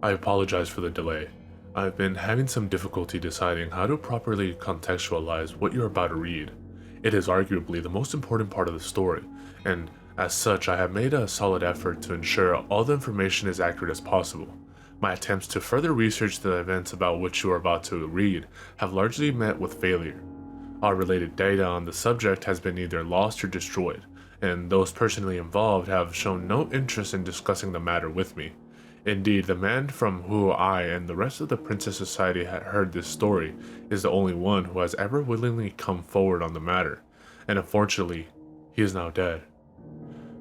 I apologize for the delay. I've been having some difficulty deciding how to properly contextualize what you're about to read. It is arguably the most important part of the story, and as such, I have made a solid effort to ensure all the information is accurate as possible. My attempts to further research the events about which you are about to read have largely met with failure. All related data on the subject has been either lost or destroyed, and those personally involved have shown no interest in discussing the matter with me. Indeed, the man from whom I and the rest of the Princess Society had heard this story is the only one who has ever willingly come forward on the matter, and unfortunately, he is now dead.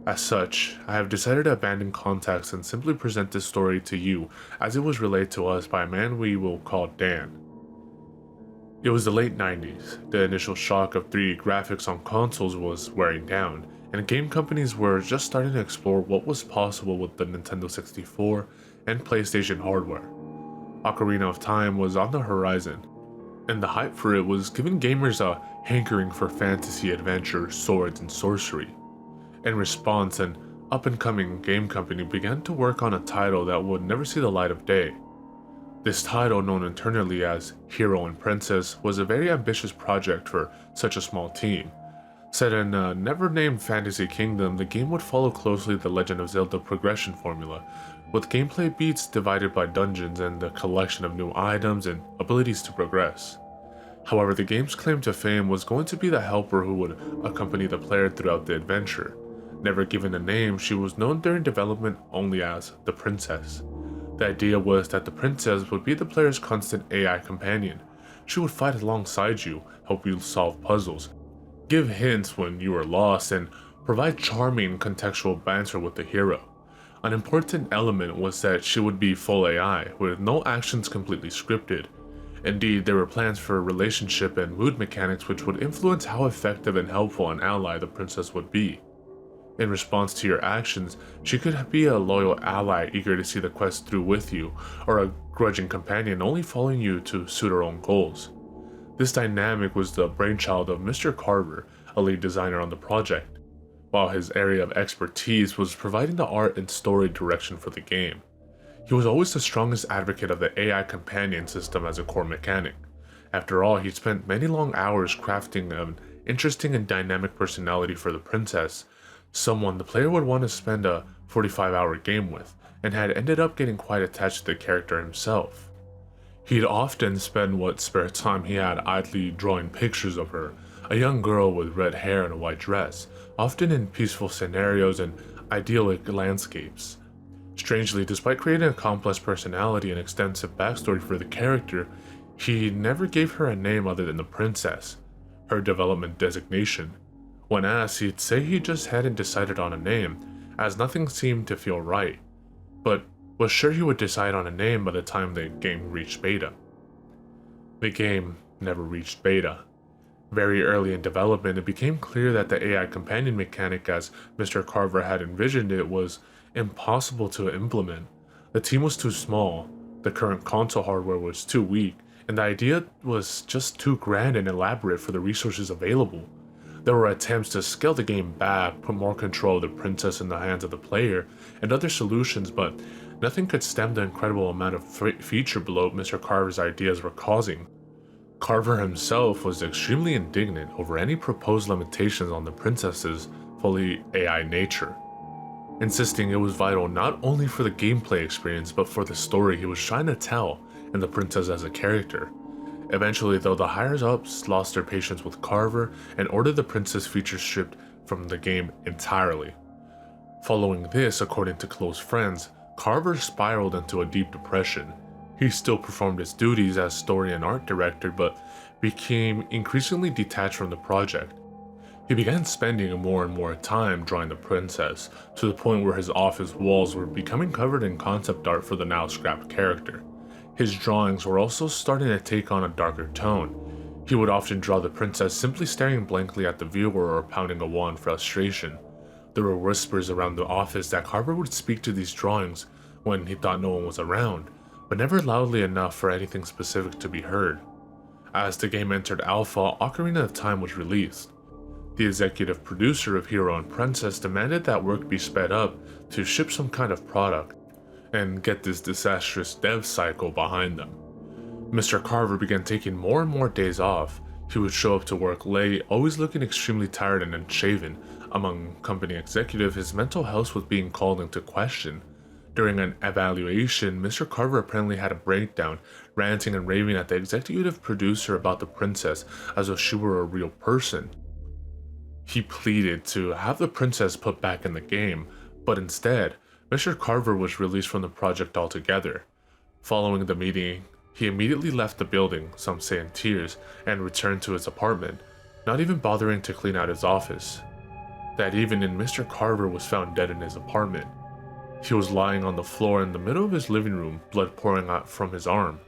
As such, I have decided to abandon context and simply present this story to you as it was relayed to us by a man we will call Dan. It was the late 90s. The initial shock of 3D graphics on consoles was wearing down, and game companies were just starting to explore what was possible with the Nintendo 64 and PlayStation hardware. Ocarina of Time was on the horizon, and the hype for it was giving gamers a hankering for fantasy, adventure, swords, and sorcery. In response, an up-and-coming game company began to work on a title that would never see the light of day. This title, known internally as Hero and Princess, was a very ambitious project for such a small team. Set in a never-named fantasy kingdom, the game would follow closely the Legend of Zelda progression formula, with gameplay beats divided by dungeons and the collection of new items and abilities to progress. However, the game's claim to fame was going to be the helper who would accompany the player throughout the adventure. Never given a name, she was known during development only as the Princess. The idea was that the Princess would be the player's constant AI companion. She would fight alongside you, help you solve puzzles, give hints when you are lost, and provide charming contextual banter with the hero. An important element was that she would be full AI, with no actions completely scripted. Indeed, there were plans for relationship and mood mechanics which would influence how effective and helpful an ally the princess would be. In response to your actions, she could be a loyal ally eager to see the quest through with you, or a grudging companion only following you to suit her own goals. This dynamic was the brainchild of Mr. Carver, a lead designer on the project, while his area of expertise was providing the art and story direction for the game. He was always the strongest advocate of the AI companion system as a core mechanic. After all, he spent many long hours crafting an interesting and dynamic personality for the princess, someone the player would want to spend a 45-hour game with, and had ended up getting quite attached to the character himself. He'd often spend what spare time he had idly drawing pictures of her, a young girl with red hair and a white dress, often in peaceful scenarios and idyllic landscapes. Strangely, despite creating a complex personality and extensive backstory for the character, he never gave her a name other than the princess, her development designation. When asked, he'd say he just hadn't decided on a name, as nothing seemed to feel right, but was sure he would decide on a name by the time the game reached beta. The game never reached beta. Very early in development, it became clear that the AI companion mechanic as Mr. Carver had envisioned it was impossible to implement. The team was too small, the current console hardware was too weak, and the idea was just too grand and elaborate for the resources available. There were attempts to scale the game back, put more control of the princess in the hands of the player, and other solutions, but nothing could stem the incredible amount of feature bloat Mr. Carver's ideas were causing. Carver himself was extremely indignant over any proposed limitations on the princess's fully AI nature, insisting it was vital not only for the gameplay experience but for the story he was trying to tell and the princess as a character. Eventually, though, the higher-ups lost their patience with Carver and ordered the princess features stripped from the game entirely. Following this, according to close friends, Carver spiraled into a deep depression. He still performed his duties as story and art director, but became increasingly detached from the project. He began spending more and more time drawing the princess, to the point where his office walls were becoming covered in concept art for the now scrapped character. His drawings were also starting to take on a darker tone. He would often draw the princess simply staring blankly at the viewer or pounding a wall in frustration. There were whispers around the office that Carver would speak to these drawings when he thought no one was around, but never loudly enough for anything specific to be heard. As the game entered alpha, Ocarina of Time was released. The executive producer of Hero and Princess demanded that work be sped up to ship some kind of product. and get this disastrous dev cycle behind them. Mr. Carver began taking more and more days off. He would show up to work late, always looking extremely tired and unshaven. Among company executives, his mental health was being called into question. During an evaluation, Mr. Carver apparently had a breakdown, ranting and raving at the executive producer about the princess as though she were a real person. He pleaded to have the princess put back in the game, but instead, Mr. Carver was released from the project altogether. Following the meeting, he immediately left the building, some say in tears, and returned to his apartment, not even bothering to clean out his office. That evening, Mr. Carver was found dead in his apartment. He was lying on the floor in the middle of his living room, blood pouring out from his arm.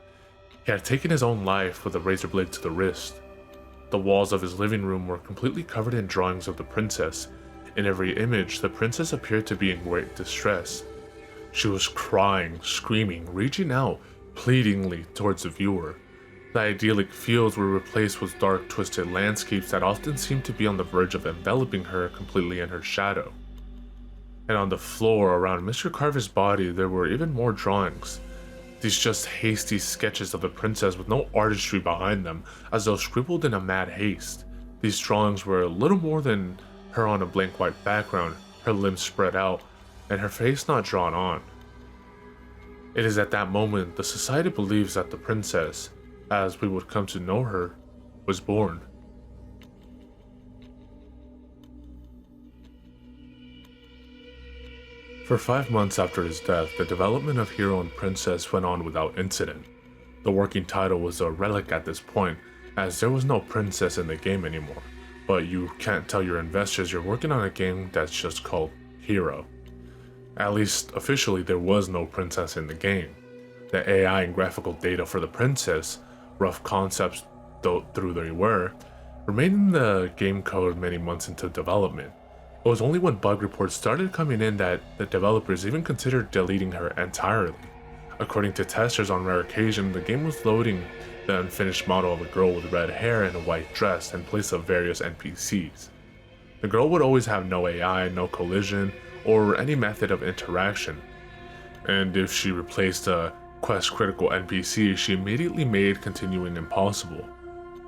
He had taken his own life with a razor blade to the wrist. The walls of his living room were completely covered in drawings of the princess. In every image, the princess appeared to be in great distress. She was crying, screaming, reaching out pleadingly towards the viewer. The idyllic fields were replaced with dark, twisted landscapes that often seemed to be on the verge of enveloping her completely in her shadow. And on the floor around Mr. Carver's body, there were even more drawings. These just hasty sketches of the princess with no artistry behind them, as though scribbled in a mad haste. These drawings were little more than her on a blank white background, her limbs spread out, and her face not drawn on. It is at that moment the society believes that the princess, as we would come to know her, was born. For 5 months after his death, the development of Hero and Princess went on without incident. The working title was a relic at this point, as there was no princess in the game anymore, but you can't tell your investors you're working on a game that's just called Hero. At least officially there was no princess in the game. The AI and graphical data for the princess, rough concepts though they were, remained in the game code many months into development. It was only when bug reports started coming in that the developers even considered deleting her entirely. According to testers, on rare occasion, the game was loading the unfinished model of a girl with red hair and a white dress in place of various NPCs. The girl would always have no AI, no collision, or any method of interaction. And if she replaced a quest-critical NPC, she immediately made continuing impossible.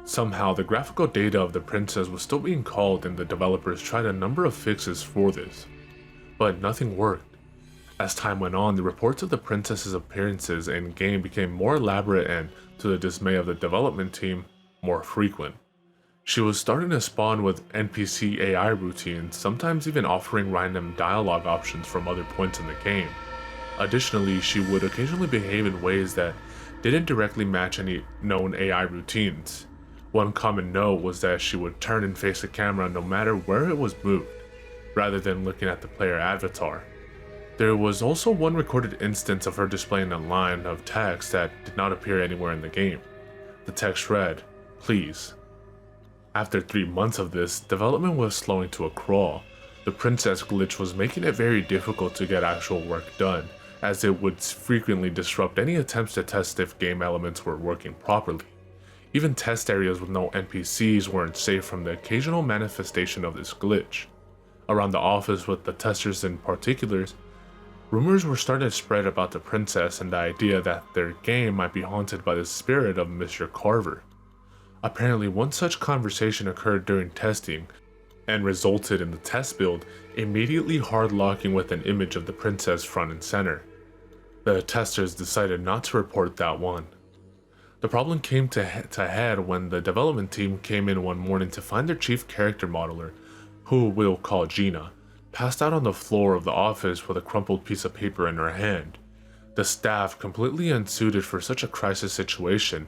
Somehow, the graphical data of the princess was still being called, and the developers tried a number of fixes for this. But nothing worked. As time went on, the reports of the princess's appearances in-game became more elaborate and, to the dismay of the development team, more frequent. She was starting to spawn with NPC AI routines, sometimes even offering random dialogue options from other points in the game. Additionally, she would occasionally behave in ways that didn't directly match any known AI routines. One common note was that she would turn and face the camera no matter where it was moved, rather than looking at the player avatar. There was also one recorded instance of her displaying a line of text that did not appear anywhere in the game. The text read, "Please." After 3 months of this, development was slowing to a crawl. The princess glitch was making it very difficult to get actual work done, as it would frequently disrupt any attempts to test if game elements were working properly. Even test areas with no NPCs weren't safe from the occasional manifestation of this glitch. Around the office with the testers in particular, rumors were starting to spread about the princess and the idea that their game might be haunted by the spirit of Mr. Carver. Apparently, one such conversation occurred during testing and resulted in the test build immediately hard-locking with an image of the princess front and center. The testers decided not to report that one. The problem came to head when the development team came in one morning to find their chief character modeler, who we'll call Gina, passed out on the floor of the office with a crumpled piece of paper in her hand. The staff, completely unsuited for such a crisis situation,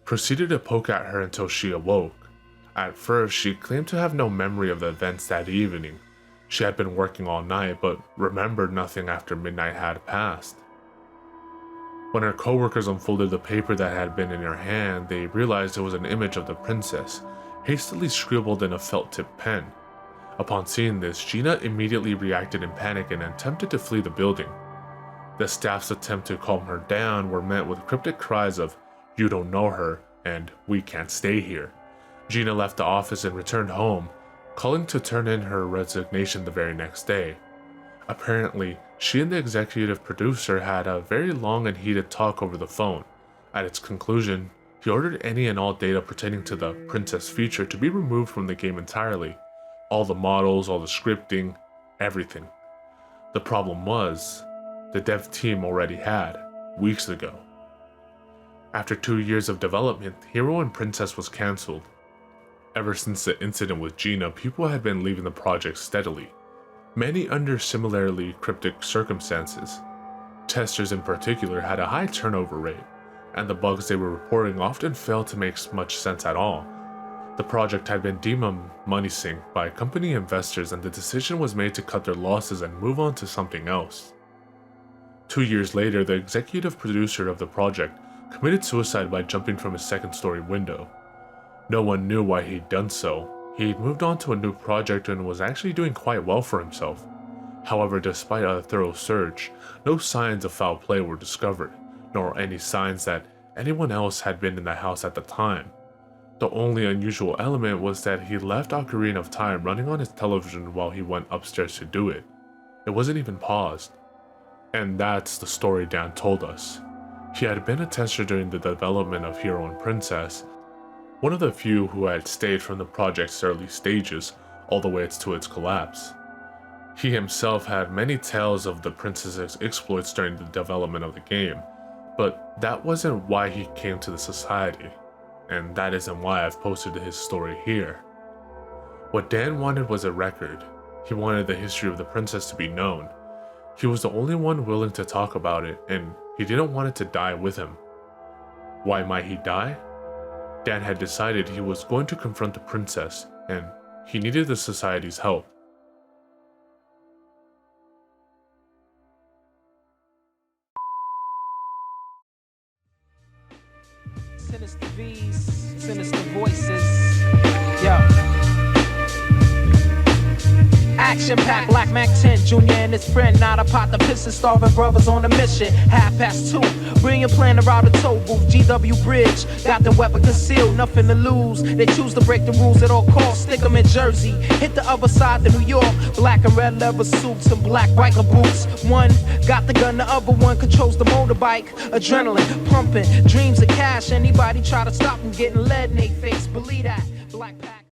proceeded to poke at her until she awoke. At first, she claimed to have no memory of the events that evening. She had been working all night, but remembered nothing after midnight had passed. When her coworkers unfolded the paper that had been in her hand, they realized it was an image of the princess, hastily scribbled in a felt-tip pen. Upon seeing this, Gina immediately reacted in panic and attempted to flee the building. The staff's attempt to calm her down were met with cryptic cries of, "You don't know her," and "We can't stay here." Gina left the office and returned home, calling to turn in her resignation the very next day. Apparently, she and the executive producer had a very long and heated talk over the phone. At its conclusion, he ordered any and all data pertaining to the princess feature to be removed from the game entirely. All the models, all the scripting, everything. The problem was, the dev team already had, weeks ago. After 2 years of development, Hero and Princess was cancelled. Ever since the incident with Gina, people had been leaving the project steadily, many under similarly cryptic circumstances. Testers in particular had a high turnover rate, and the bugs they were reporting often failed to make much sense at all. The project had been deemed a money sink by company investors, and the decision was made to cut their losses and move on to something else. 2 years later, the executive producer of the project committed suicide by jumping from his second-story window. No one knew why he'd done so. He'd moved on to a new project and was actually doing quite well for himself. However, despite a thorough search, no signs of foul play were discovered, nor any signs that anyone else had been in the house at the time. The only unusual element was that he left Ocarina of Time running on his television while he went upstairs to do it. It wasn't even paused. And that's the story Dan told us. He had been a tester during the development of Hero and Princess, one of the few who had stayed from the project's early stages all the way to its collapse. He himself had many tales of the princess's exploits during the development of the game, but that wasn't why he came to the society, and that isn't why I've posted his story here. What Dan wanted was a record. He wanted the history of the princess to be known. He was the only one willing to talk about it, and he didn't want it to die with him. Why might he die? Dan had decided he was going to confront the princess, and he needed the society's help. Sinister V's, sinister voices. Yo. Action-packed Black Mac 10, Junior and his friend, not a pot to piss and starving brothers on a mission. 2:30, brilliant plan to route a toll booth, GW Bridge, got the weapon concealed, nothing to lose. They choose to break the rules at all costs, stick them in Jersey, hit the other side to New York, black and red leather suits and black biker boots. One got the gun, the other one controls the motorbike, adrenaline pumping, dreams of cash. Anybody try to stop them getting lead in their face, believe that. Black Pack.